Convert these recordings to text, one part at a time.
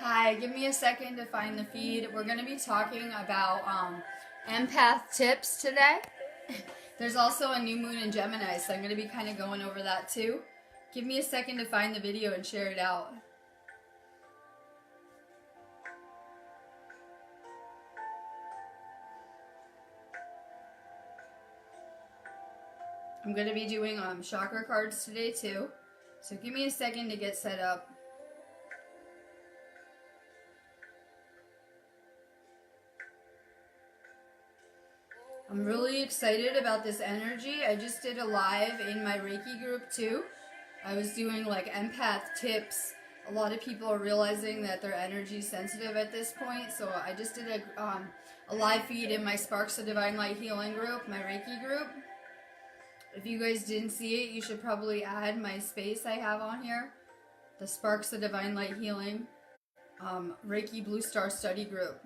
Hi, give me a second to find the feed. We're going to be talking about empath tips today. There's also a new moon in Gemini, so I'm going to be kind of going over that too. Give me a second to find the video and share it out. I'm going to be doing chakra cards today too. So give me a second to get set up. I'm really excited about this energy. I just did a live in my Reiki group too. I was doing like empath tips. A lot of people are realizing that they're energy sensitive at this point. So I just did a live feed in my Sparks of Divine Light Healing group, my Reiki group. If you guys didn't see it, you should probably add my space I have on here. The Sparks of Divine Light Healing Reiki Blue Star Study Group.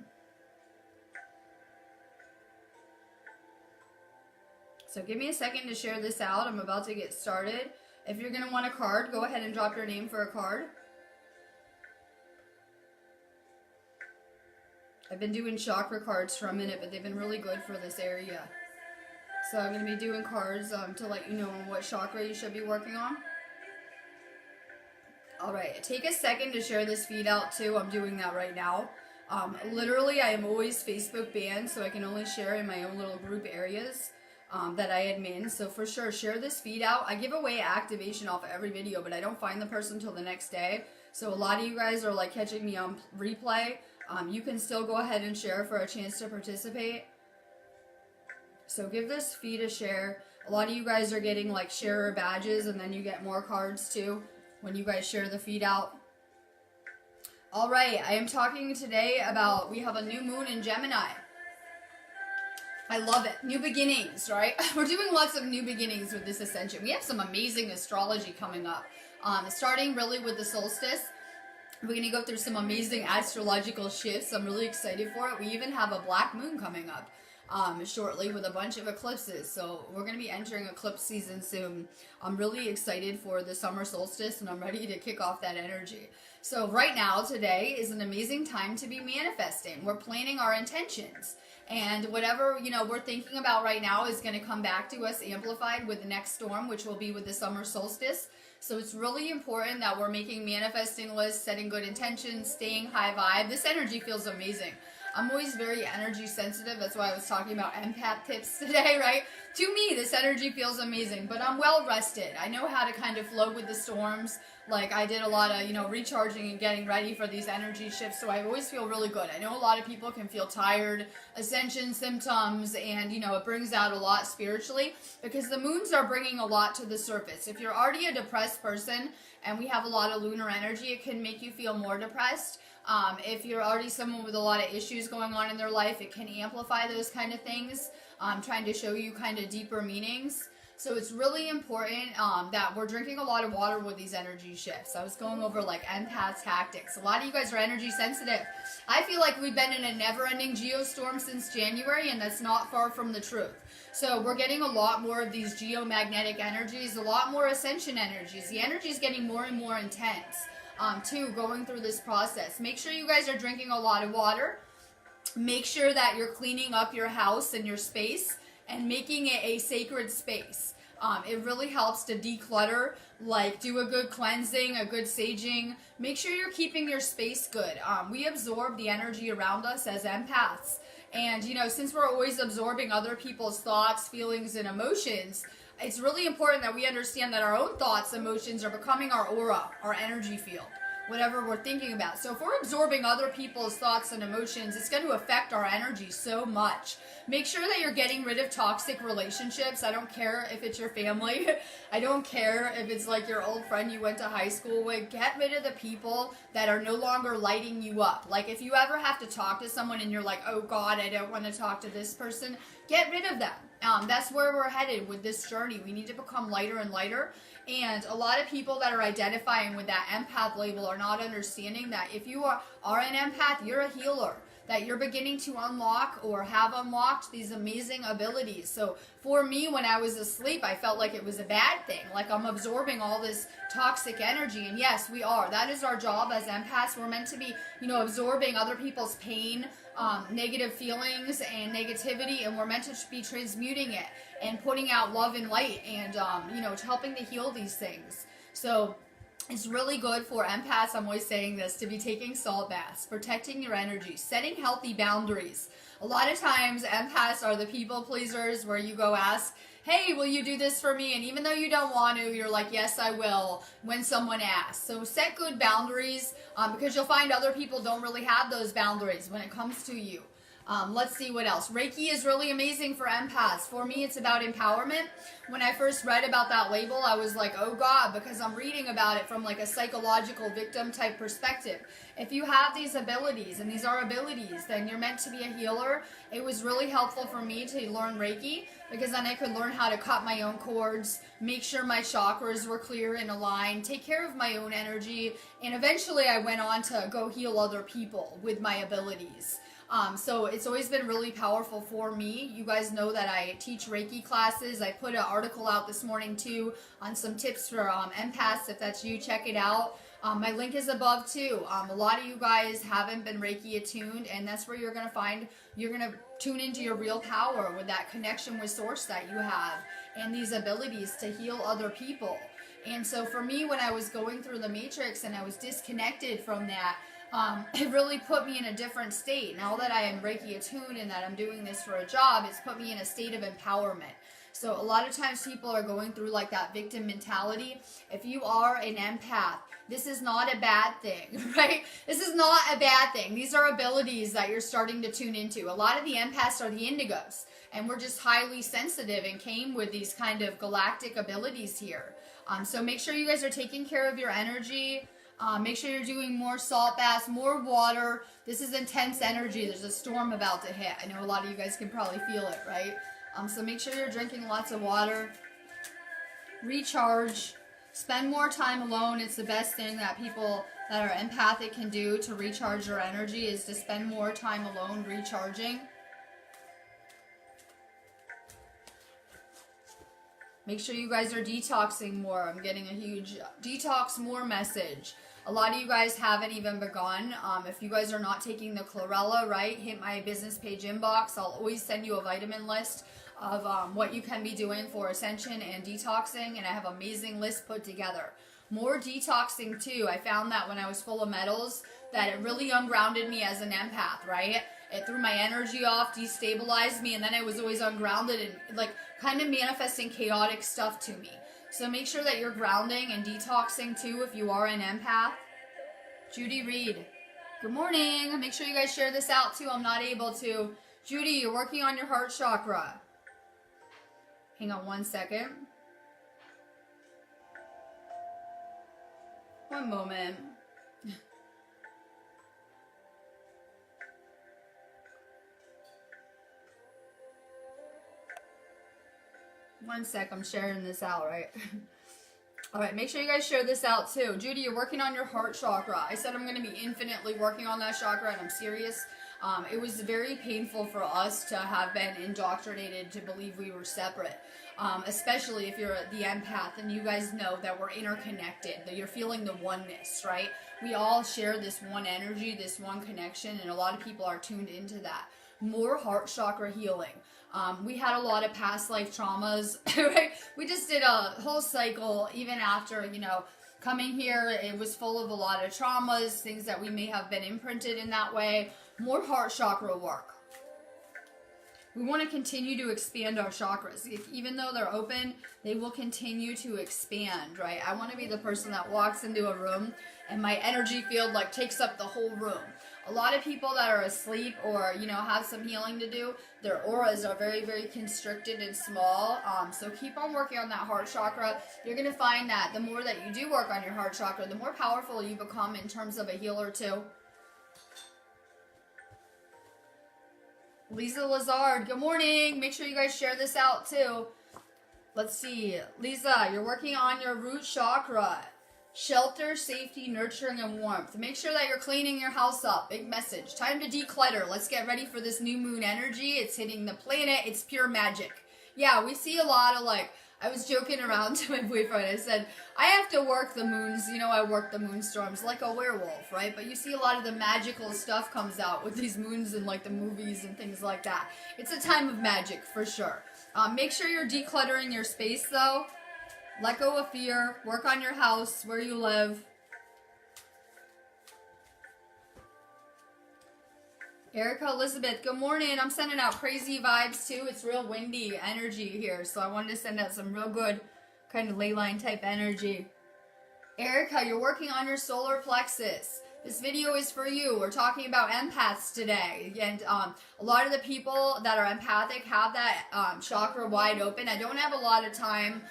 So give me a second to share this out. I'm about to get started. If you're going to want a card, go ahead and drop your name for a card. I've been doing chakra cards for a minute, but they've been really good for this area. So I'm going to be doing cards to let you know what chakra you should be working on. Alright, take a second to share this feed out too. I'm doing that right now. Literally, I am always Facebook banned, so I can only share in my own little group areas that I admin. So for sure, share this feed out. I give away activation off of every video, but I don't find the person until the next day. So a lot of you guys are like catching me on replay. You can still go ahead and share for a chance to participate. So give this feed a share. A lot of you guys are getting like sharer badges, and then you get more cards too when you guys share the feed out. Alright, I am talking today about, we have a new moon in Gemini. I love it. New beginnings, right? We're doing lots of new beginnings with this ascension. We have some amazing astrology coming up. Starting really with the solstice. We're going to go through some amazing astrological shifts. I'm really excited for it. We even have a black moon coming up shortly with a bunch of eclipses. So we're going to be entering eclipse season soon. I'm really excited for the summer solstice, and I'm ready to kick off that energy. So right now, today is an amazing time to be manifesting. We're planning our intentions. And whatever, we're thinking about right now is going to come back to us amplified with the next storm, which will be with the summer solstice. So it's really important that we're making manifesting lists, setting good intentions, staying high vibe. This energy feels amazing. I'm always very energy sensitive. That's why I was talking about empath tips today, right? To me, this energy feels amazing, but I'm well rested. I know how to kind of flow with the storms. Like I did a lot of, recharging and getting ready for these energy shifts. So I always feel really good. I know a lot of people can feel tired, ascension symptoms, and, it brings out a lot spiritually because the moons are bringing a lot to the surface. If you're already a depressed person and we have a lot of lunar energy, it can make you feel more depressed. If you're already someone with a lot of issues going on in their life, it can amplify those kind of things, trying to show you kind of deeper meanings. So it's really important that we're drinking a lot of water with these energy shifts. I was going over like empath tactics. A lot of you guys are energy sensitive. I feel like we've been in a never-ending geostorm since January, and that's not far from the truth. So we're getting a lot more of these geomagnetic energies, a lot more ascension energies. The energy is getting more and more intense. Too, going through this process. Make sure you guys are drinking a lot of water. Make sure that you're cleaning up your house and your space and making it a sacred space. It really helps to declutter, like do a good cleansing, a good saging. Make sure you're keeping your space good. We absorb the energy around us as empaths. And, since we're always absorbing other people's thoughts, feelings, and emotions, it's really important that we understand that our own thoughts, emotions are becoming our aura, our energy field, whatever we're thinking about. So if we're absorbing other people's thoughts and emotions, it's going to affect our energy so much. Make sure that you're getting rid of toxic relationships. I don't care if it's your family. I don't care if it's like your old friend you went to high school with. Get rid of the people that are no longer lighting you up. Like if you ever have to talk to someone and you're like, oh God, I don't want to talk to this person, get rid of them. That's where we're headed with this journey. We need to become lighter and lighter. And a lot of people that are identifying with that empath label are not understanding that if you are an empath, you're a healer. that you're beginning to unlock or have unlocked these amazing abilities. So for me, when I was asleep, I felt like it was a bad thing. Like I'm absorbing all this toxic energy. And yes, we are. That is our job as empaths. We're meant to be, absorbing other people's pain, negative feelings and negativity, and we're meant to be transmuting it and putting out love and light and, helping to heal these things. So it's really good for empaths, I'm always saying this, to be taking salt baths, protecting your energy, setting healthy boundaries. A lot of times, empaths are the people pleasers where you go ask, hey, will you do this for me? And even though you don't want to, you're like, yes, I will, when someone asks. So set good boundaries, because you'll find other people don't really have those boundaries when it comes to you. Let's see what else. Reiki is really amazing for empaths. For me, it's about empowerment. When I first read about that label, I was like, oh God, because I'm reading about it from like a psychological victim type perspective. If you have these abilities, and these are abilities, then you're meant to be a healer. It was really helpful for me to learn Reiki, because then I could learn how to cut my own cords, make sure my chakras were clear and aligned, take care of my own energy, and eventually I went on to go heal other people with my abilities. So it's always been really powerful for me. You guys know that I teach Reiki classes. I put an article out this morning too on some tips for empaths. If that's you, check it out. My link is above too. A lot of you guys haven't been Reiki attuned, and that's where you're going to tune into your real power with that connection with source that you have and these abilities to heal other people. And so for me, when I was going through the matrix and I was disconnected from that, it really put me in a different state. Now that I am Reiki attuned and that I'm doing this for a job, it's put me in a state of empowerment. So a lot of times people are going through like that victim mentality. If you are an empath, this is not a bad thing, right? This is not a bad thing. These are abilities that you're starting to tune into. A lot of the empaths are the indigos, and we're just highly sensitive and came with these kind of galactic abilities here. So make sure you guys are taking care of your energy. Make sure you're doing more salt baths, more water. This is intense energy. There's a storm about to hit. I know a lot of you guys can probably feel it, right? So make sure you're drinking lots of water. Recharge. Spend more time alone. It's the best thing that people that are empathic can do to recharge their energy, is to spend more time alone recharging. Make sure you guys are detoxing more. I'm getting a huge detox more message. A lot of you guys haven't even begun. If you guys are not taking the chlorella, right, hit my business page inbox. I'll always send you a vitamin list of what you can be doing for ascension and detoxing, and I have an amazing list put together. More detoxing too. I found that when I was full of metals, that it really ungrounded me as an empath, right? It threw my energy off, destabilized me, and then I was always ungrounded and like kind of manifesting chaotic stuff to me. So make sure that you're grounding and detoxing too if you are an empath. Judy Reed, good morning. Make sure you guys share this out too. I'm not able to. Judy, you're working on your heart chakra. Hang on one second. One moment. One sec, I'm sharing this out, right? Alright, make sure you guys share this out too. Judy, you're working on your heart chakra. I said I'm going to be infinitely working on that chakra, and I'm serious. It was very painful for us to have been indoctrinated to believe we were separate. Especially if you're the empath and you guys know that we're interconnected, that you're feeling the oneness, right? We all share this one energy, this one connection, and a lot of people are tuned into that. More heart chakra healing. We had a lot of past life traumas, right? We just did a whole cycle, even after, coming here. It was full of a lot of traumas, things that we may have been imprinted in that way. More heart chakra work. We want to continue to expand our chakras. Even though they're open, they will continue to expand, right? I want to be the person that walks into a room and my energy field like takes up the whole room. A lot of people that are asleep or, have some healing to do, their auras are very, very constricted and small. So keep on working on that heart chakra. You're going to find that the more that you do work on your heart chakra, the more powerful you become in terms of a healer too. Lisa Lazard, good morning. Make sure you guys share this out too. Let's see. Lisa, you're working on your root chakra. Shelter, safety, nurturing, and warmth. Make sure that you're cleaning your house up. Big message. Time to declutter. Let's get ready for this new moon energy. It's hitting the planet. It's pure magic. Yeah, we see a lot of like, I was joking around to my boyfriend. I said, I have to work the moons. You know, I work the moon storms like a werewolf, right? But you see a lot of the magical stuff comes out with these moons and like the movies and things like that. It's a time of magic for sure. Make sure you're decluttering your space though. Let go of fear. Work on your house, where you live. Erica Elizabeth, good morning. I'm sending out crazy vibes too. It's real windy energy here, so I wanted to send out some real good kind of ley line type energy. Erica, you're working on your solar plexus. This video is for you. We're talking about empaths today. And a lot of the people that are empathic have that chakra wide open. I don't have a lot of time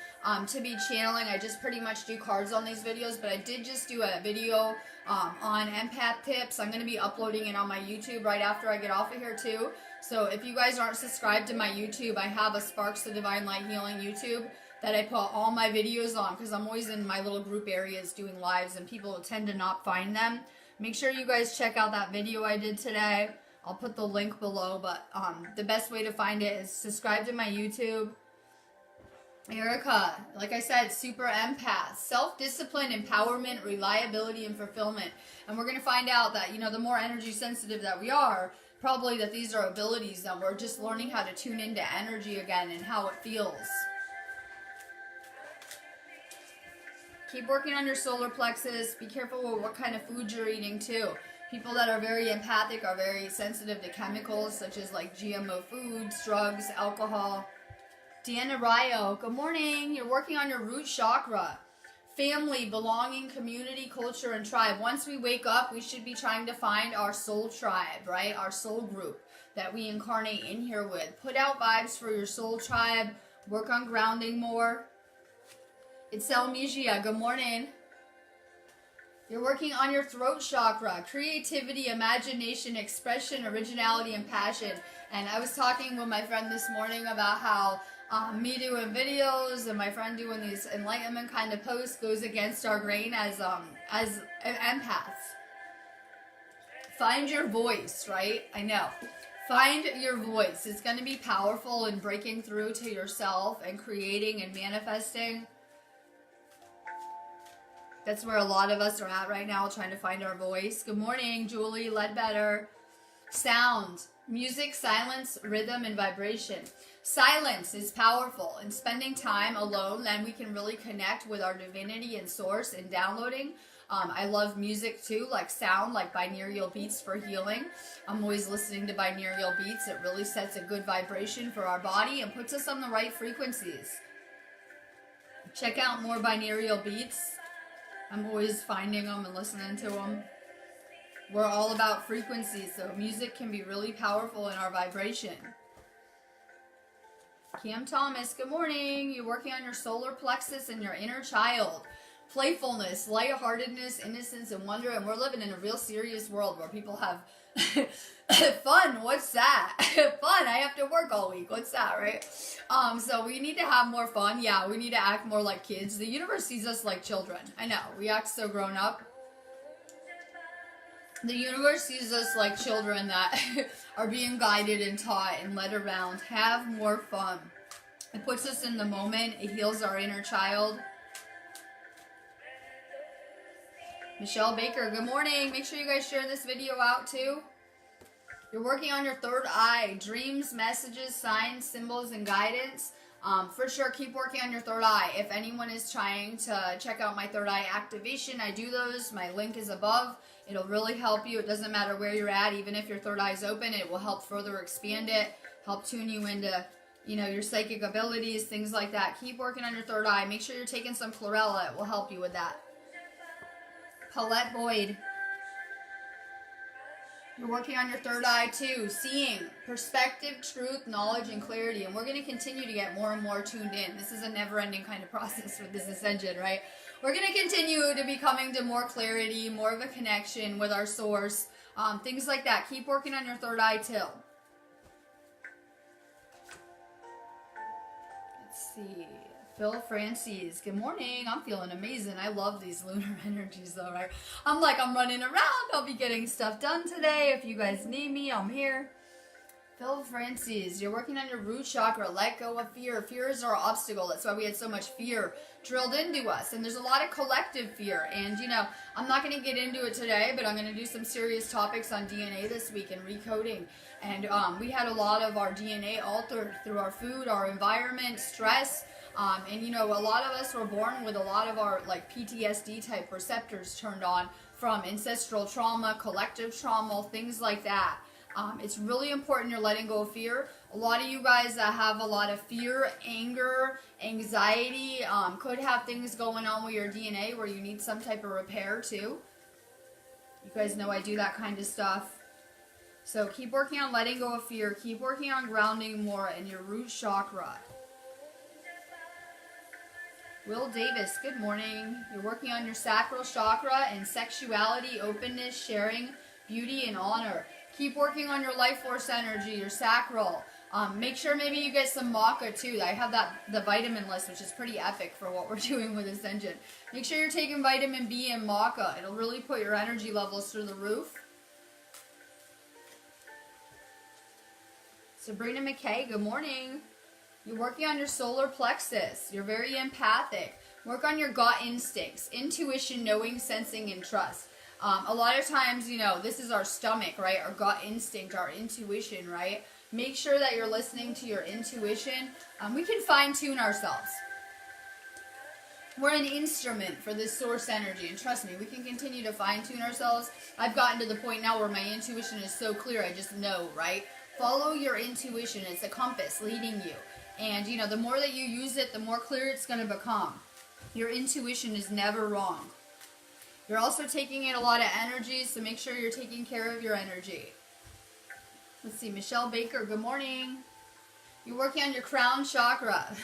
to be channeling. I just pretty much do cards on these videos. But I did just do a video on empath tips. I'm going to be uploading it on my YouTube right after I get off of here too. So if you guys aren't subscribed to my YouTube, I have a Sparks of Divine Light Healing YouTube that I put all my videos on because I'm always in my little group areas doing lives and people tend to not find them. Make sure you guys check out that video I did today. I'll put the link below, but the best way to find it is subscribe to my YouTube. Erica, like I said, super empath, self-discipline, empowerment, reliability, and fulfillment. And we're going to find out that, you know, the more energy sensitive that we are, probably that these are abilities that we're just learning how to tune into energy again and how it feels. Keep working on your solar plexus. Be careful with what kind of food you're eating too. People that are very empathic are very sensitive to chemicals such as like GMO foods, drugs, alcohol. Deanna Ryo, good morning. You're working on your root chakra. Family, belonging, community, culture, and tribe. Once we wake up, we should be trying to find our soul tribe, right? Our soul group that we incarnate in here with. Put out vibes for your soul tribe. Work on grounding more. It's Selmesia. Good morning. You're working on your throat chakra. Creativity, imagination, expression, originality, and passion. And I was talking with my friend this morning about how me doing videos and my friend doing these enlightenment kind of posts goes against our grain as empaths. Find your voice, right? I know. Find your voice. It's going to be powerful in breaking through to yourself and creating and manifesting. That's where a lot of us are at right now, trying to find our voice. Good morning, Julie Ledbetter. Sound, music, silence, rhythm, and vibration. Silence is powerful. In spending time alone, then we can really connect with our divinity and source in downloading. I love music too, like sound, like binaural beats for healing. I'm always listening to binaural beats. It really sets a good vibration for our body and puts us on the right frequencies. Check out more binaural beats. I'm always finding them and listening to them. We're all about frequencies, so music can be really powerful in our vibration. Cam Thomas, good morning. You're working on your solar plexus and your inner child. Playfulness, lightheartedness, innocence, and wonder. And we're living in a real serious world where people have fun. What's that? Fun. I have to work all week. What's that, right? So we need to have more fun. Yeah, we need to act more like kids. The universe sees us like children. I know. We act so grown up. The universe sees us like children that are being guided and taught and led around. Have more fun. It puts us in the moment. It heals our inner child. Michelle Baker, good morning. Make sure you guys share this video out too. You're working on your third eye. Dreams, messages, signs, symbols, and guidance. For sure, keep working on your third eye. If anyone is trying to check out my third eye activation, I do those. My link is above. It'll really help you. It doesn't matter where you're at. Even if your third eye is open, it will help further expand it, help tune you into, you know, your psychic abilities, things like that. Keep working on your third eye. Make sure you're taking some chlorella. It will help you with that. Paulette Boyd. You're working on your third eye too. Seeing, perspective, truth, knowledge, and clarity. And we're going to continue to get more and more tuned in. This is a never-ending kind of process with this ascension, right? We're going to continue to be coming to more clarity, more of a connection with our source. Things like that. Keep working on your third eye too. Let's see. Phil Francis, good morning. I'm feeling amazing. I love these lunar energies though, right? I'm running around. I'll be getting stuff done today. If you guys need me, I'm here. Phil Francis, you're working on your root chakra. Let go of fear. Fear is our obstacle. That's why we had so much fear drilled into us. And there's a lot of collective fear. And, I'm not going to get into it today, but I'm going to do some serious topics on DNA this week and recoding. And we had a lot of our DNA altered through our food, our environment, stress. And a lot of us were born with a lot of our PTSD type receptors turned on from ancestral trauma, collective trauma, things like that. It's really important you're letting go of fear. A lot of you guys that have a lot of fear, anger, anxiety, could have things going on with your DNA where you need some type of repair too. You guys know I do that kind of stuff. So keep working on letting go of fear. Keep working on grounding more in your root chakra. Will Davis, good morning. You're working on your sacral chakra and sexuality, openness, sharing, beauty, and honor. Keep working on your life force energy, your sacral. Make sure maybe you get some maca too. I have the vitamin list, which is pretty epic for what we're doing with Ascension. Make sure you're taking vitamin B and maca. It'll really put your energy levels through the roof. Sabrina McKay, good morning. You're working on your solar plexus. You're very empathic. Work on your gut instincts, intuition, knowing, sensing, and trust. A lot of times, this is our stomach, right? Our gut instinct, our intuition, right? Make sure that you're listening to your intuition. We can fine-tune ourselves. We're an instrument for this source energy, and trust me, we can continue to fine-tune ourselves. I've gotten to the point now where my intuition is so clear, I just know, right? Follow your intuition. It's a compass leading you. And, the more that you use it, the more clear it's going to become. Your intuition is never wrong. You're also taking in a lot of energy, so make sure you're taking care of your energy. Let's see, Michelle Baker, good morning. You're working on your crown chakra.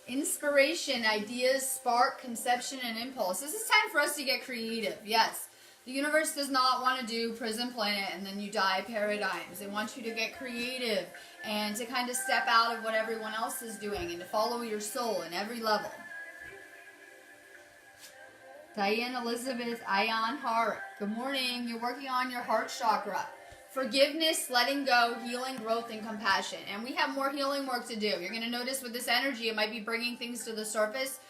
Inspiration, ideas, spark, conception, and impulse. This is time for us to get creative, yes. The universe does not want to do prison planet and then you die paradigms. It wants you to get creative and to kind of step out of what everyone else is doing and to follow your soul in every level. Diane Elizabeth Ion Hart, good morning. You're working on your heart chakra. Forgiveness, letting go, healing, growth, and compassion. And we have more healing work to do. You're going to notice with this energy, it might be bringing things to the surface.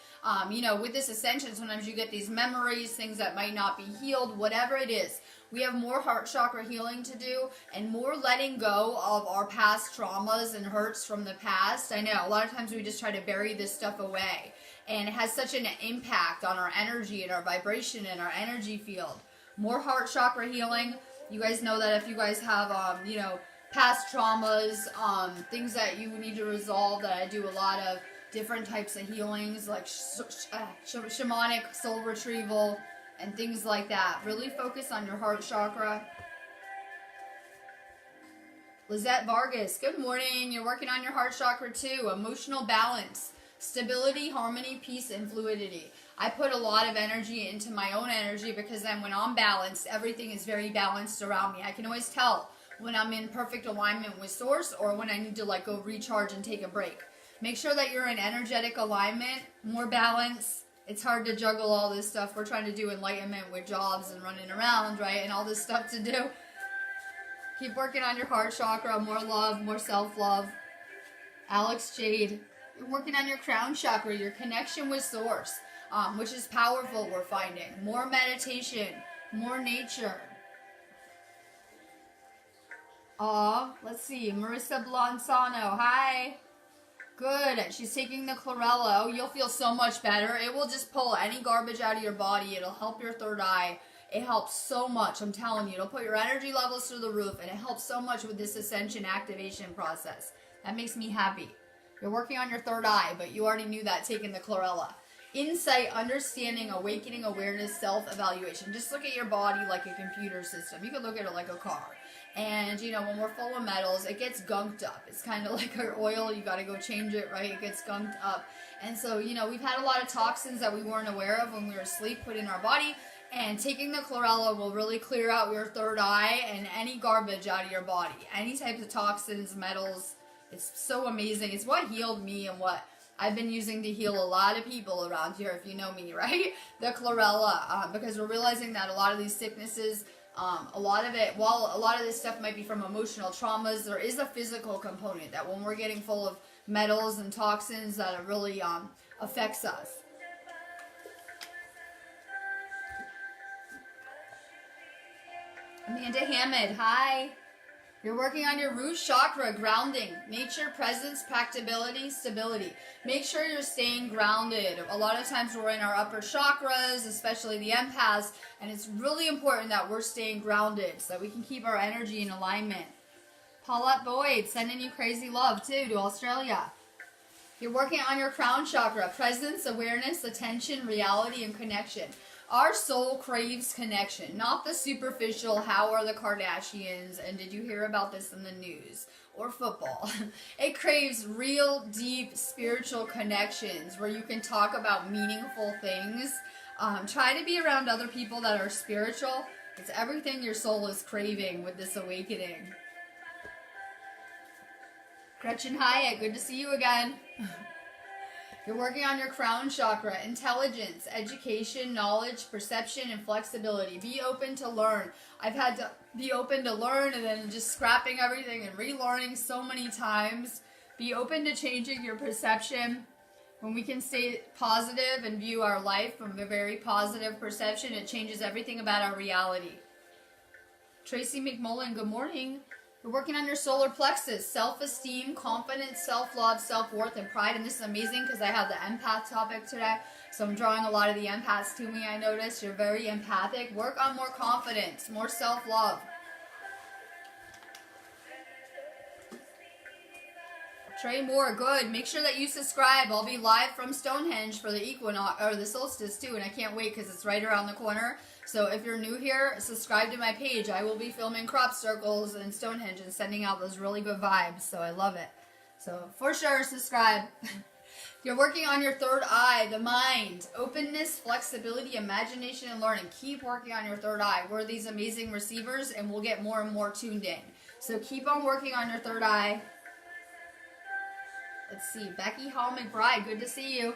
With this ascension, sometimes you get these memories, things that might not be healed, whatever it is. We have more heart chakra healing to do and more letting go of our past traumas and hurts from the past. I know, a lot of times we just try to bury this stuff away. And it has such an impact on our energy and our vibration and our energy field. More heart chakra healing. You guys know that if you guys have, past traumas, things that you need to resolve, that I do a lot of different types of healings, like shamanic soul retrieval and things like that. Really focus on your heart chakra. Lizette Vargas, good morning. You're working on your heart chakra too. Emotional balance. Stability, harmony, peace, and fluidity. I put a lot of energy into my own energy because then when I'm balanced, everything is very balanced around me. I can always tell when I'm in perfect alignment with source or when I need to go recharge and take a break. Make sure that you're in energetic alignment, more balance. It's hard to juggle all this stuff. We're trying to do enlightenment with jobs and running around, right? And all this stuff to do. Keep working on your heart chakra, more love, more self-love. Alex Jade, you're working on your crown chakra, your connection with source, which is powerful, we're finding. More meditation, more nature. Let's see, Marissa Blanzano, hi. Good, she's taking the chlorella. Oh, you'll feel so much better. It will just pull any garbage out of your body. It'll help your third eye. It helps so much, I'm telling you. It'll put your energy levels through the roof, and it helps so much with this ascension activation process. That makes me happy. You're working on your third eye, but you already knew that taking the chlorella. Insight, understanding, awakening, awareness, self-evaluation. Just look at your body like a computer system. You could look at it like a car. And, when we're full of metals, it gets gunked up. It's kind of like our oil. You got to go change it, right? It gets gunked up. And so, we've had a lot of toxins that we weren't aware of when we were asleep put in our body. And taking the chlorella will really clear out your third eye and any garbage out of your body. Any types of toxins, metals. It's so amazing. It's what healed me and what I've been using to heal a lot of people around here, if you know me, right? The chlorella, because we're realizing that a lot of these sicknesses, a lot of it, while a lot of this stuff might be from emotional traumas, there is a physical component that when we're getting full of metals and toxins that it really affects us. Amanda Hammond, hi. You're working on your root chakra, grounding, nature, presence, practicability, stability. Make sure you're staying grounded. A lot of times we're in our upper chakras, especially the empaths, and it's really important that we're staying grounded so that we can keep our energy in alignment. Paulette Boyd, sending you crazy love too to Australia. You're working on your crown chakra, presence, awareness, attention, reality, and connection. Our soul craves connection, not the superficial, how are the Kardashians, and did you hear about this in the news, or football. It craves real, deep, spiritual connections where you can talk about meaningful things. Try to be around other people that are spiritual. It's everything your soul is craving with this awakening. Gretchen Hyatt, good to see you again. You're working on your crown chakra, intelligence, education, knowledge, perception, and flexibility. Be open to learn. I've had to be open to learn and then just scrapping everything and relearning so many times. Be open to changing your perception. When we can stay positive and view our life from a very positive perception, it changes everything about our reality. Tracy McMullen, good morning. We're working on your solar plexus, self-esteem, confidence, self-love, self-worth, and pride. And this is amazing because I have the empath topic today. So I'm drawing a lot of the empaths to me, I noticed. You're very empathic. Work on more confidence, more self-love. Trey Moore, good. Make sure that you subscribe. I'll be live from Stonehenge for the equinox, or the solstice too, and I can't wait because it's right around the corner. So if you're new here, subscribe to my page. I will be filming crop circles in Stonehenge and sending out those really good vibes, so I love it. So for sure, subscribe. You're working on your third eye, the mind, openness, flexibility, imagination, and learning. Keep working on your third eye. We're these amazing receivers, and we'll get more and more tuned in. So keep on working on your third eye. Let's see, Becky Hall McBride, good to see you.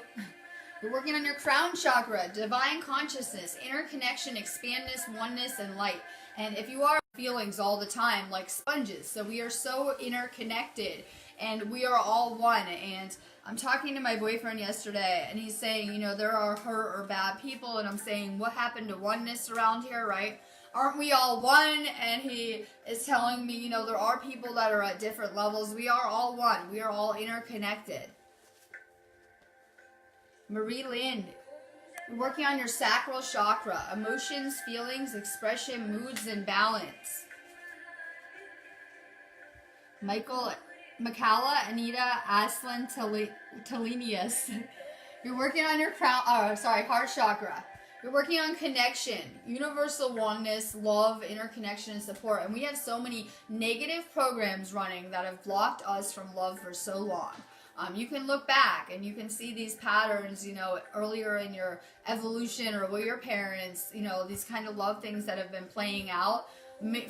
You're working on your crown chakra, divine consciousness, interconnection, expandness, oneness, and light. And if you are feelings all the time, like sponges, so we are so interconnected, and we are all one. And I'm talking to my boyfriend yesterday, and he's saying, you know, there are hurt or bad people, and I'm saying, what happened to oneness around here, right? Aren't we all one? And he is telling me, you know, there are people that are at different levels. We are all one. We are all interconnected. Marie Lynn, you're working on your sacral chakra, emotions, feelings, expression, moods, and balance. Michael Makala, Anita Aslan Talenius, you're working on your heart chakra. You're working on connection, universal oneness, love, interconnection, and support. And we have so many negative programs running that have blocked us from love for so long. You can look back and you can see these patterns, you know, earlier in your evolution or with your parents, you know, these kind of love things that have been playing out.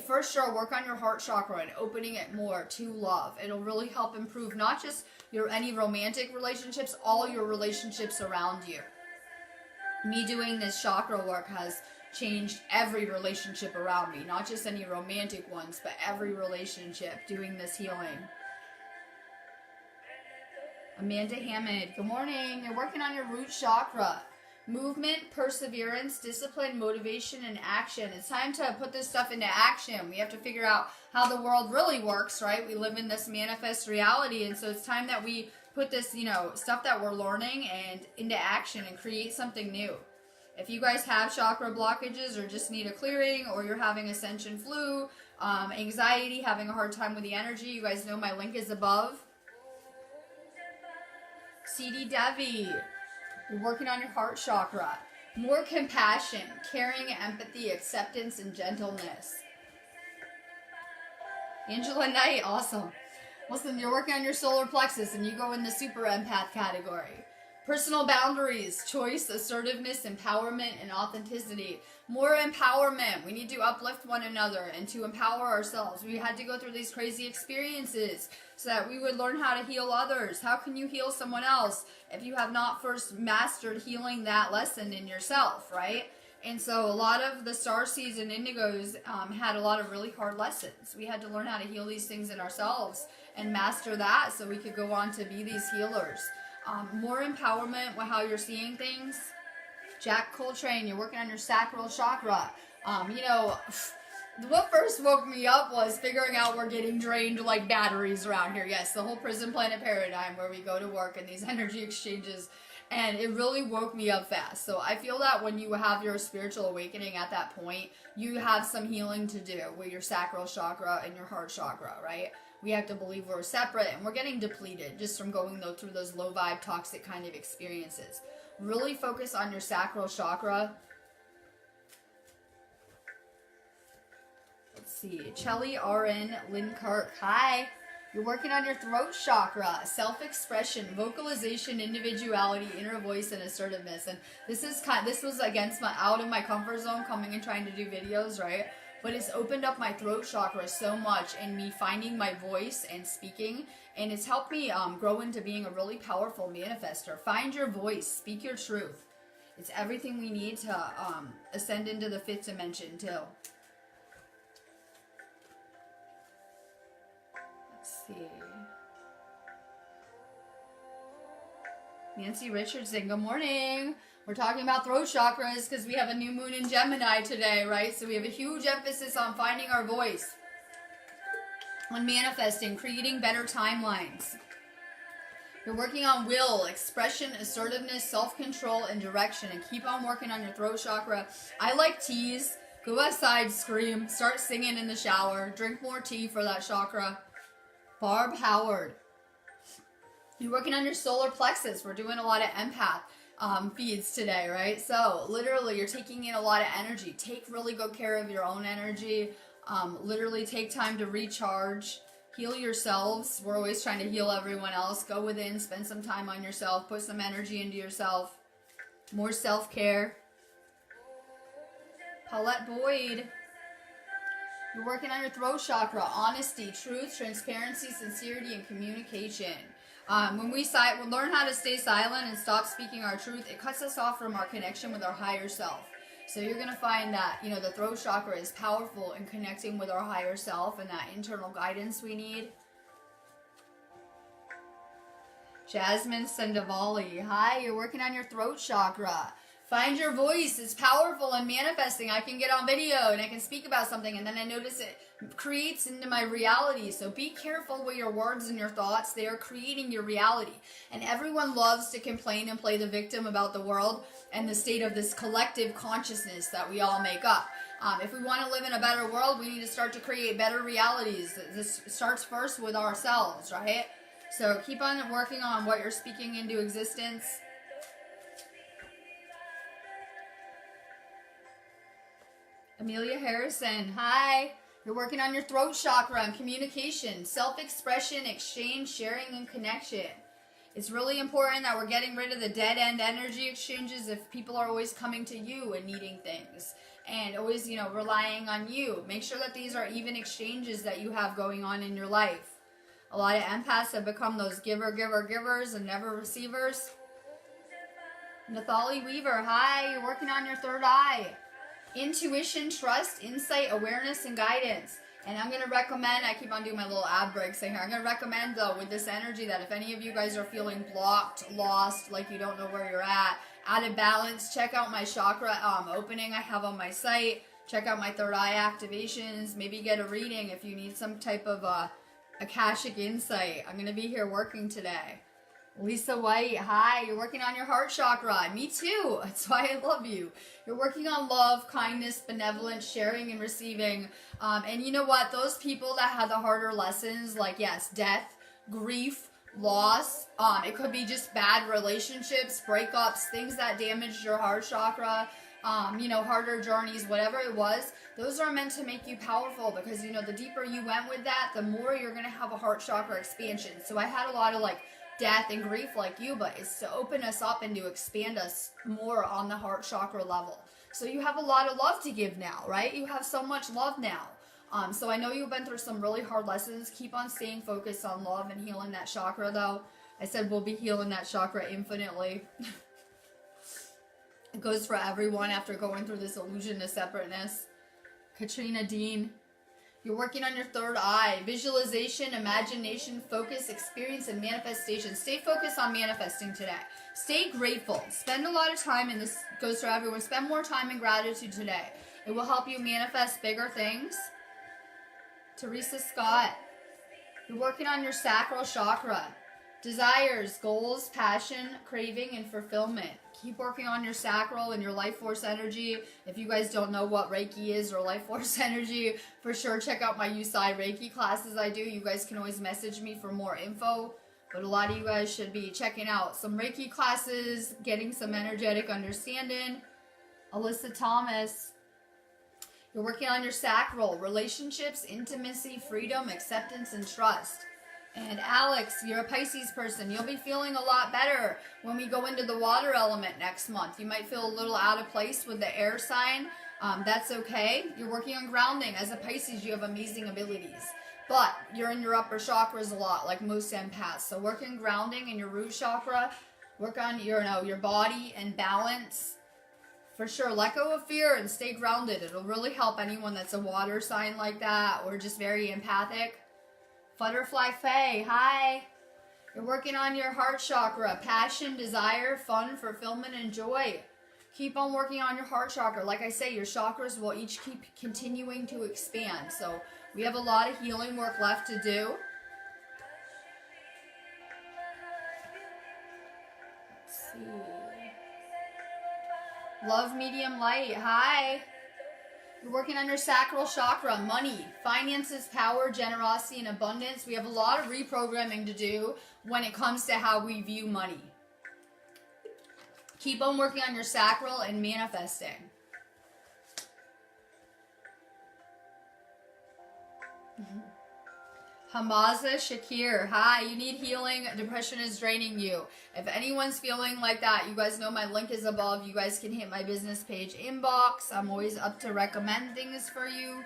For sure, work on your heart chakra and opening it more to love. It'll really help improve not just your any romantic relationships, all your relationships around you. Me doing this chakra work has changed every relationship around me, not just any romantic ones, but every relationship, doing this healing. Amanda Hammond, good morning. You're working on your root chakra. Movement, perseverance, discipline, motivation, and action. It's time to put this stuff into action. We have to figure out how the world really works, right? We live in this manifest reality, and so it's time that we put this, you know, stuff that we're learning and into action and create something new. If you guys have chakra blockages or just need a clearing, or you're having ascension flu, anxiety, having a hard time with the energy, you guys know my link is above. CD Devi, you're working on your heart chakra. More compassion, caring, empathy, acceptance, and gentleness. Angela Knight, awesome. Listen, you're working on your solar plexus and you go in the super empath category. Personal boundaries, choice, assertiveness, empowerment, and authenticity. More empowerment. We need to uplift one another and to empower ourselves. We had to go through these crazy experiences so that we would learn how to heal others. How can you heal someone else if you have not first mastered healing that lesson in yourself, right? And so a lot of the starseeds and indigos had a lot of really hard lessons. We had to learn how to heal these things in ourselves and master that so we could go on to be these healers. More empowerment with how you're seeing things. Jack Coltrane, you're working on your sacral chakra. What first woke me up was figuring out we're getting drained like batteries around here. Yes, the whole prison planet paradigm where we go to work and these energy exchanges. And it really woke me up fast. So I feel that when you have your spiritual awakening at that point, you have some healing to do with your sacral chakra and your heart chakra, right? We have to believe we're separate and we're getting depleted just from going through those low vibe, toxic kind of experiences. Really focus on your sacral chakra. Let's see. Chelly RN Lynn Kirk. Hi. You're working on your throat chakra, self-expression, vocalization, individuality, inner voice, and assertiveness. And this was against out of my comfort zone, coming and trying to do videos, right? But it's opened up my throat chakra so much in me finding my voice and speaking, and it's helped me grow into being a really powerful manifester. Find your voice, speak your truth. It's everything we need to ascend into the fifth dimension too. Let's see. Nancy Richardson, good morning. We're talking about throat chakras because we have a new moon in Gemini today, right? So we have a huge emphasis on finding our voice, on manifesting, creating better timelines. You're working on will, expression, assertiveness, self-control, and direction. And keep on working on your throat chakra. I like teas. Go outside, scream, start singing in the shower. Drink more tea for that chakra. Barb Howard. You're working on your solar plexus. We're doing a lot of empath feeds today, right? So literally you're taking in a lot of energy. Take really good care of your own energy. Literally take time to recharge. Heal yourselves. We're always trying to heal everyone else. Go within, spend some time on yourself, put some energy into yourself. More self-care. Paulette Boyd. You're working on your throat chakra. Honesty, truth, transparency, sincerity, and communication. When we learn how to stay silent and stop speaking our truth, it cuts us off from our connection with our higher self. So you're going to find that, the throat chakra is powerful in connecting with our higher self and that internal guidance we need. Jasmine Sandoval. Hi, you're working on your throat chakra. Find your voice. It's powerful in manifesting. I can get on video and I can speak about something and then I notice it creates into my reality. So be careful with your words and your thoughts. They are creating your reality. And everyone loves to complain and play the victim about the world and the state of this collective consciousness that we all make up. If we want to live in a better world, we need to start to create better realities. This starts first with ourselves, right? So keep on working on what you're speaking into existence. Amelia Harrison, hi. You're working on your throat chakra and communication, self-expression, exchange, sharing, and connection. It's really important that we're getting rid of the dead-end energy exchanges if people are always coming to you and needing things. And always, relying on you. Make sure that these are even exchanges that you have going on in your life. A lot of empaths have become those givers and never receivers. Nathalie Weaver, hi. You're working on your third eye. Intuition, trust, insight, awareness, and guidance. And I'm going to recommend, I keep on doing my little ab breaks thing here. I'm going to recommend, though, with this energy that if any of you guys are feeling blocked, lost, like you don't know where you're at, out of balance, check out my chakra opening I have on my site. Check out my third eye activations. Maybe get a reading if you need some type of Akashic insight. I'm going to be here working today. Lisa White, hi, you're working on your heart chakra. Me too. That's why I love you. You're working on love, kindness, benevolence, sharing, and receiving. And you know what? Those people that had the harder lessons, like, yes, death, grief, loss, it could be just bad relationships, breakups, things that damaged your heart chakra, harder journeys, whatever it was. Those are meant to make you powerful because, the deeper you went with that, the more you're going to have a heart chakra expansion. So I had a lot of, death and grief like you, but it's to open us up and to expand us more on the heart chakra level. So you have a lot of love to give now, right? You have so much love now. So I know you've been through some really hard lessons. Keep on staying focused on love and healing that chakra, though. I said we'll be healing that chakra infinitely. It goes for everyone after going through this illusion of separateness. Katrina Dean, you're working on your third eye. Visualization, imagination, focus, experience, and manifestation. Stay focused on manifesting today. Stay grateful. Spend a lot of time, and this goes for everyone, spend more time in gratitude today. It will help you manifest bigger things. Teresa Scott, you're working on your sacral chakra. Desires, goals, passion, craving, and fulfillment. Keep working on your sacral and your life force energy. If you guys don't know what Reiki is or life force energy, for sure check out my USI Reiki classes I do. You guys can always message me for more info. But a lot of you guys should be checking out some Reiki classes, getting some energetic understanding. Alyssa Thomas, you're working on your sacral, relationships, intimacy, freedom, acceptance, and trust. And Alex, you're a Pisces person. You'll be feeling a lot better when we go into the water element next month. You might feel a little out of place with the air sign. That's okay. You're working on grounding. As a Pisces, you have amazing abilities. But you're in your upper chakras a lot, like most empaths. So work on grounding in your root chakra. Work on your body and balance. For sure, let go of fear and stay grounded. It'll really help anyone that's a water sign like that or just very empathic. Butterfly Faye, hi. You're working on your heart chakra. Passion, desire, fun, fulfillment, and joy. Keep on working on your heart chakra. Like I say, your chakras will each keep continuing to expand. So we have a lot of healing work left to do. Let's see. Love Medium Light, hi. You're working on your sacral chakra, money, finances, power, generosity, and abundance. We have a lot of reprogramming to do when it comes to how we view money. Keep on working on your sacral and manifesting. Hamaza Shakir, hi, you need healing, depression is draining you. If anyone's feeling like that, you guys know my link is above. You guys can hit my business page inbox. I'm always up to recommend things for you.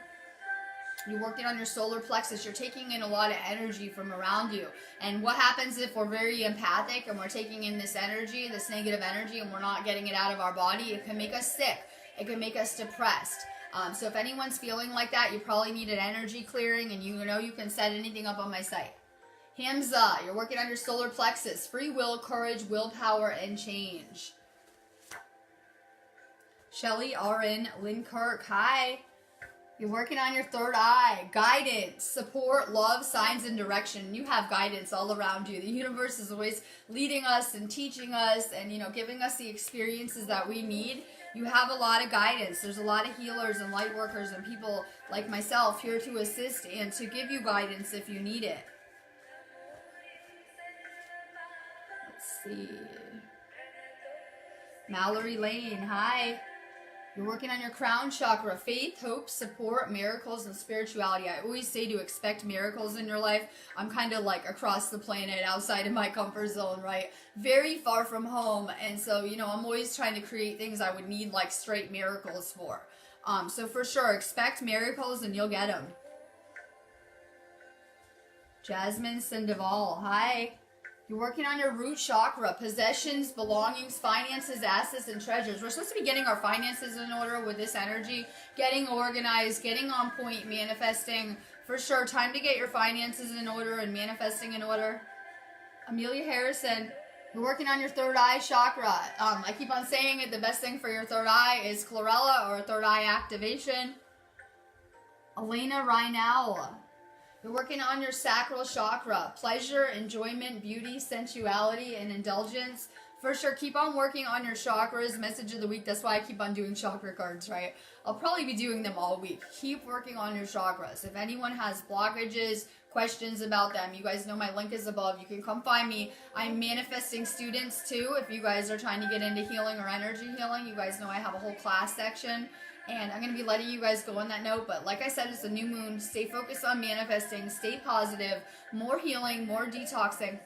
You're working on your solar plexus. You're taking in a lot of energy from around you. And what happens if we're very empathic and we're taking in this energy, this negative energy, and we're not getting it out of our body? It can make us sick. It can make us depressed. So if anyone's feeling like that, you probably need an energy clearing, and you know you can set anything up on my site. Hamza, you're working on your solar plexus. Free will, courage, willpower, and change. Shelly Arin Linkirk, hi. You're working on your third eye. Guidance, support, love, signs, and direction. You have guidance all around you. The universe is always leading us and teaching us and, giving us the experiences that we need. You have a lot of guidance. There's a lot of healers and light workers and people like myself here to assist and to give you guidance if you need it. Let's see. Mallory Lane, hi. You're working on your crown chakra. Faith, hope, support, miracles, and spirituality. I always say to expect miracles in your life. I'm kind of like across the planet, outside of my comfort zone, right? Very far from home. And so, I'm always trying to create things I would need like straight miracles for. So for sure, expect miracles and you'll get them. Jasmine Sandoval, hi. You're working on your root chakra, possessions, belongings, finances, assets, and treasures. We're supposed to be getting our finances in order with this energy, getting organized, getting on point, manifesting. For sure, time to get your finances in order and manifesting in order. Amelia Harrison, you're working on your third eye chakra. I keep on saying it, the best thing for your third eye is chlorella or third eye activation. Elena Reinal, you're working on your sacral chakra. Pleasure, enjoyment, beauty, sensuality, and indulgence. For sure, keep on working on your chakras. Message of the week. That's why I keep on doing chakra cards, right? I'll probably be doing them all week. Keep working on your chakras. If anyone has blockages, questions about them, you guys know my link is above. You can come find me. I'm manifesting students too. If you guys are trying to get into healing or energy healing, you guys know I have a whole class section. And I'm going to be letting you guys go on that note. But like I said, it's a new moon. Stay focused on manifesting. Stay positive. More healing. More detoxing.